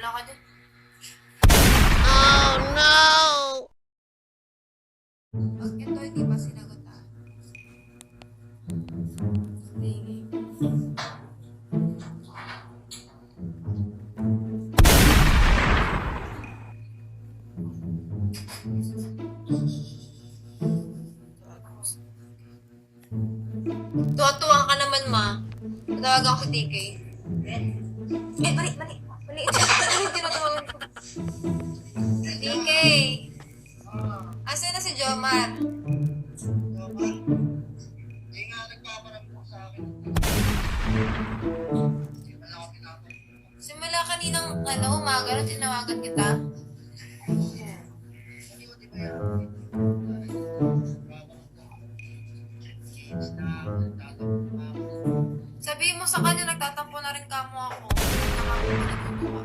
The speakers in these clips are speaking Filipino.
Wala ka dyan. Oh no! Pag ito hindi pa sinagot Sige. Tuwa-tuwa ka naman, ma. Tatawagan ko si DK. Mali. Mali. Hindi tinatawagan ko. DK! Asan na si Jomar? Simula kaninang umaga na tinawagan kita. Sabihin mo sa kanya, nagtatampo na rin kamo ako. Nakakapagpatutuwa.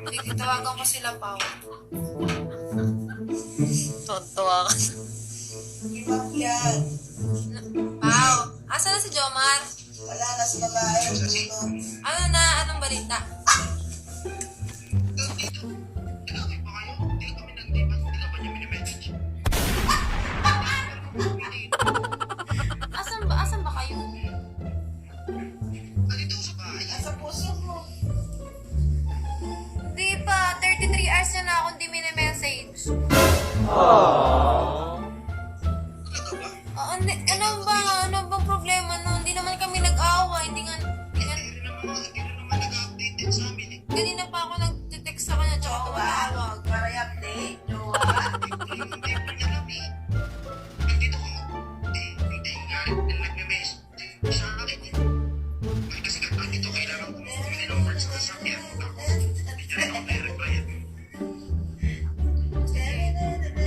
Sige, tawagan ko sila, Pao. Tontuwa ka. Ibang yan. Pao, asa na si Jomar? Wala na sa babae. Tulog. Ano na? Anong balita? Asan ba kayo? Nasa puso mo. Di pa, 33 hours na akong di mini-message. Ano bang problema no? Hindi naman kami nag-aaway. Kanina pa ako nag-text sa kanya tsaka tumatawag. Para i-update nyo, ha?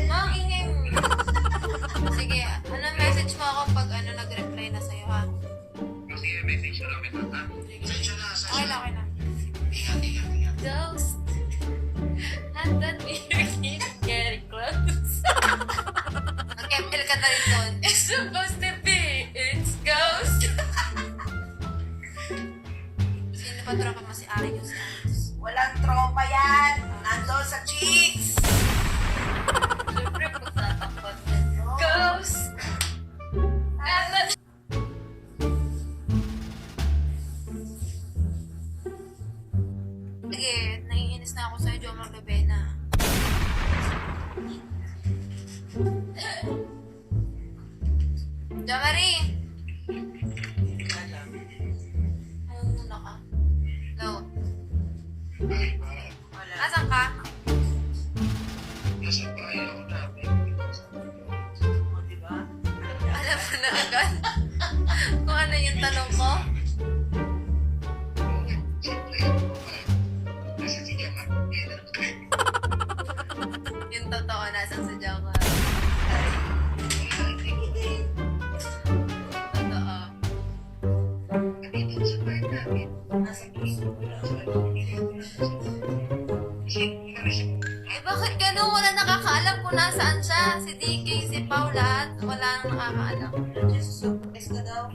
Mang ingay mo. Sige, message mo ako pag nag-reply na sa'yo, ha? Okay lang. Ghost. Handa me, getting close. Nag-ML ka na rin doon. It's supposed to be. It's ghost. Sino pa tropa mo si Ari Gonzalez? Walang tropa yan. Nandun sa cheeks. Siyempre, magtatakot. Ghost. Sige, naiinis na ako sa'yo, Jomar Lubena. Jomari! Ano muna ka? Hello? Asan ka? O, diba? Alam mo na agad kung ano yung tanong ko? Yung totoo, nasan sa Jomar. Totoo. Nasa puso mo lang. Eh bakit gano'n? Wala nakakaalam kung nasaan siya. Si DK, si Paula, at wala nang nakakaalam. Nandiyan sa surprise ka daw.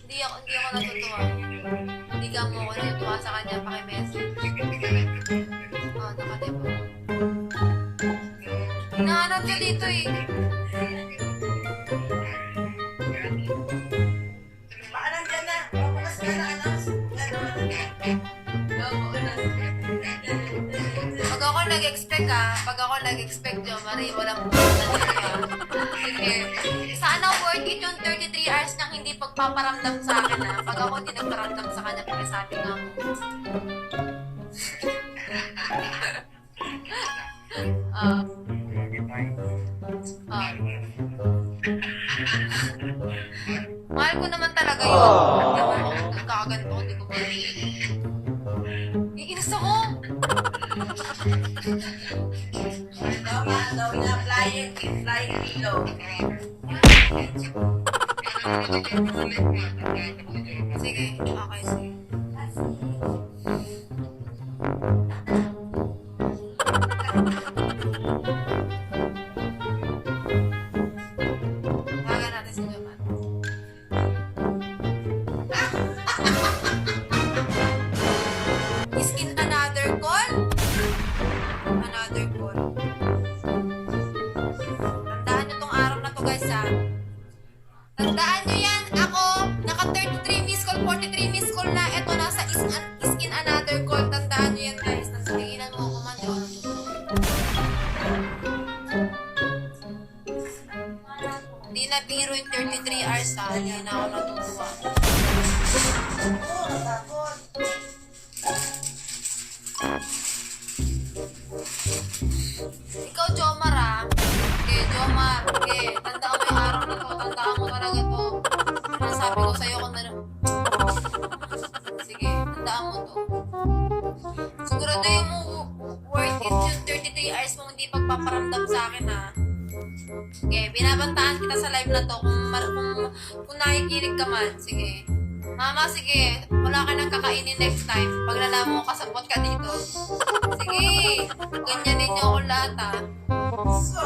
Hindi ako natutuwa. Hindi ka mo ako natutuwa sa kanya paki-message. Oo, nakatip ako. Hinahanap ka dito eh. Baka nandyan na. Papakas ka na, ano? Pag ako nag-expect yun, Marie, walang sige. Sana worth it yung 33 hours nang hindi pagpaparamdam sa akin, ha? Pag ako hindi nagparamdam sa kanya, pakisabi nga mo. Ah. Mahal ko naman talaga yun. Nagkakaganto, hindi ko marinig. Iinis ako. Daw na flying pillow. Sige, okay, sige. Tandaan nyo yan, ako, naka 33 miss call, 43 miss call na, eto nasa is in another call. Tandaan nyo yan guys, nagtigilan mo ako man, di ako natutuwa. Hindi na biro yung 33 hours ha, hindi na ako natutuwa. Oo, natakot. Ikaw, Jomar ah. Okay, Jomar. Okay, tandaan mo yung araw na to. Tandaan mo talaga to. Ano sabi ko sa'yo kung ano. Sige, tandaan mo to. Sigurado yung worth it yung 33 hours mong hindi pagpaparamdam sa akin ha. Okay, binabantaan kita sa live na to. Kung nakikinig ka man, sige. Mama, sige. Wala ka nang kakainin next time. Pag nalaman mo kasabot ka dito. Sige. Ganyanin niyo ako lahat, ha. So,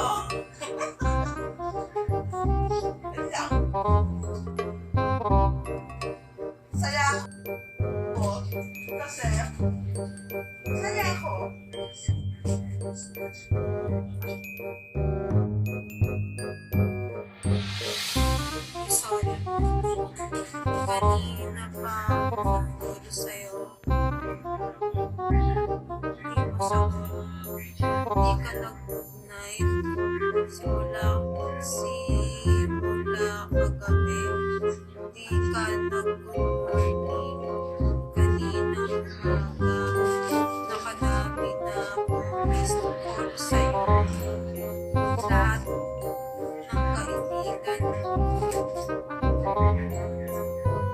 wala. Saya ako. Kasi, saya ako. Sorry. Kanina pa ako nagturo sa'yo. Hindi mo sagot. Hindi ka nag-night. Simula kagabi. Hindi ka nag-morning. Kanina umaga. Nakadami na akong missed call sa'yo. Lahat ng kaibigan mo.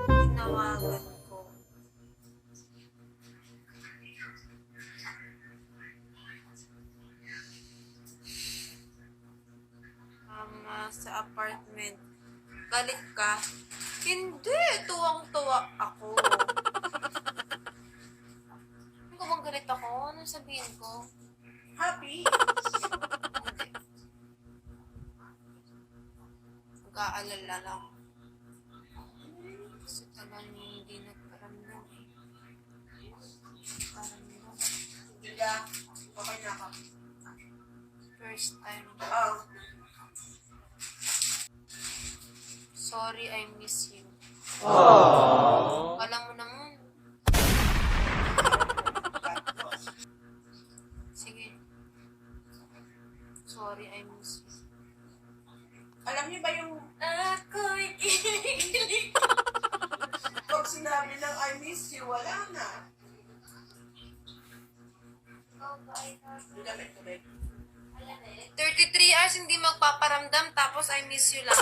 Tinawagan ko. Sa apartment. Galit ka? Hindi! Tuwang-tuwa ako. Hindi ko bang galit ako? Anong sabihin ko? Happy. Hindi. Mag-aalala lang. Kasi talagang hindi nagparamdam eh. Paramdam. Julia, okay na ako. First time. Oh, Sorry, I miss you. Alam mo naman. Sige. Sorry, I miss you. alam niyo ba yung Ako'y kinikilig. pag sinabi ng I miss you, wala na. Gamit ko ba? 33 hours hindi magpaparamdam tapos I miss you lang.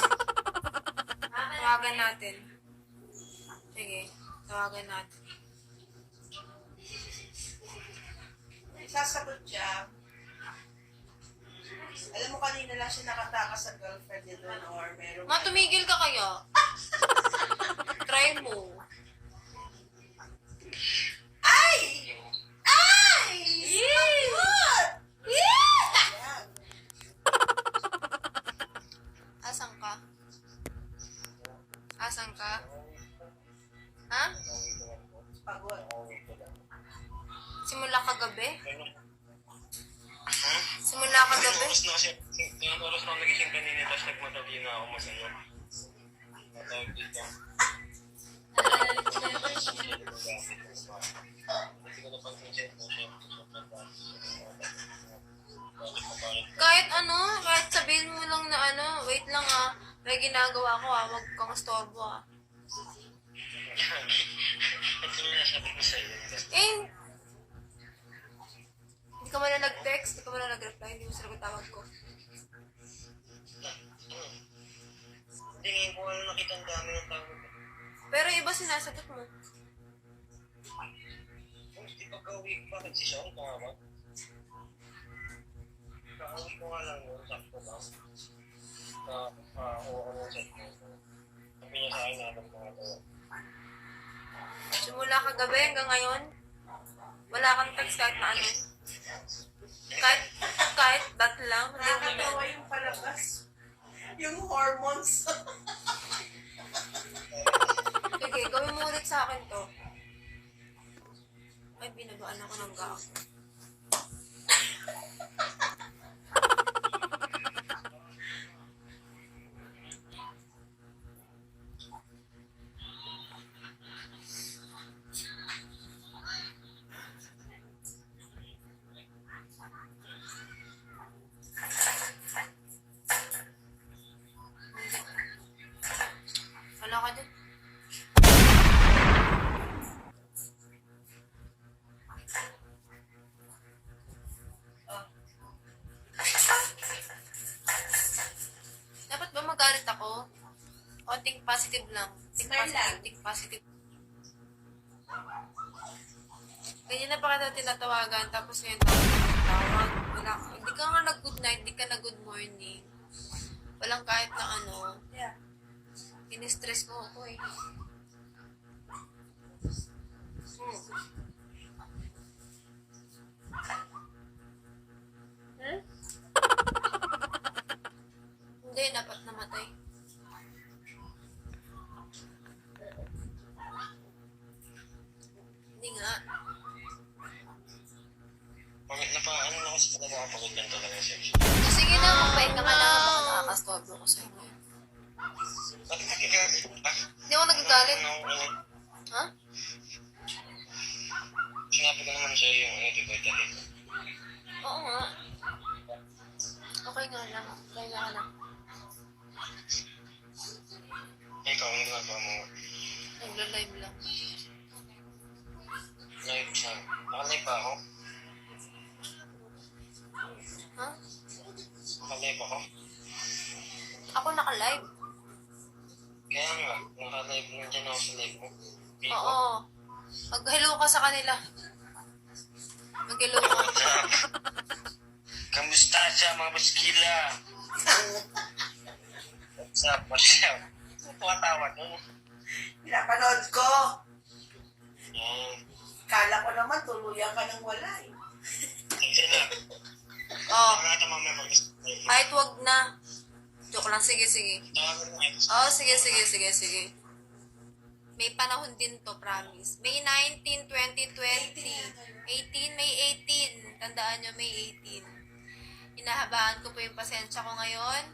Tawagan natin. Sige, tawagan natin. Sasagot siya. Alam mo, kanina lang siya nakatakas sa girlfriend niya doon or meron. Ma, tumigil ka kaya? Try mo. Ay! Ay! Yay! Good! Yeah! Ayan. Asan ka? Asan ka? Ha? Pagod. Simula kagabi? Ha? Simula kagabi? Oras na kasi, ilang oras na ako nagising kanina, tapos nagmatabi na ako masaya. Matawag dito. Hindi ko napansin siya. Kahit ano, kahit sabihin mo lang na ano, wait lang ah, may ginagawa ko ah, wag kang storbo ah. Ito na nasabi ko sa'yo. Eh, hindi ka man na nag-text, hindi ka man na nag-reply, hindi mo sinagot tawag ko. Hindi ngayon ko ano nakita ang dami ng tawag. Pero iba sinasagot mo. Hindi pagka-uwi ko pa, nagsisyon ko nga ba? Pagka-uwi ko nga lang yun, sakto lang. Nakakuha ko ng set ko. Sabi niya sa akin na alam ko nga ito. Simula kagabi hanggang ngayon, wala kang text kahit na ano. Kahit that lang. Hindi mo Nakakatawa yung palabas. Yung hormones. Sige, gawin mo ulit sa akin to. Ay, binabaan ako ng gaak. Konting positive lang. Think Smile positive, lang. think positive. Ganyan na pa kita tinatawagan, tapos ngayon tawag. Wala, hindi ka nga nag-good night, hindi ka na-good morning. Walang kahit na ano. Yeah. Ini-stress mo ako eh. Hmm? Hindi, dapat namatay. Hindi nga. Bakit ano na kasi talaga ako pagod ganito lang yung sex? Sige na, magpahinga ka na baka nakakastobro ko sa'yo ngayon. Bakit nakikagalit ka? Hindi ako nagagalit. Ano? Ha? Sinabi ko naman sa'yo yung di ko dahil. Oo nga. Okay nga lang. Pahinga ka na. Ikaw, ang ginagawa mo. Nagla-live lang. Live siya. Nakalive ba ako? Ha? Nakalive ako? Ako naka-live? Kaya nga, nakalive nandiyan ako sa live mo. Biko. Oo. Mag-hello ka sa kanila. Mag-hello ka. What's up? Kamusta siya mga baskila? What's up? What's up? Ano tumatawa doon? Pinapanood ko. Hmm. Kala ko naman tuluyan ka ng wala eh. Sige na. Oh, Wala ito mamaya mag-live. kahit wag na. Joke lang. Sige, sige. Tawagin mo ito. Oh, sige, sige, sige, sige. May panahon din to, promise. May 19, 20, 20. 18, May 18. Tandaan nyo, May 18. Hinahabaan ko po yung pasensya ko ngayon.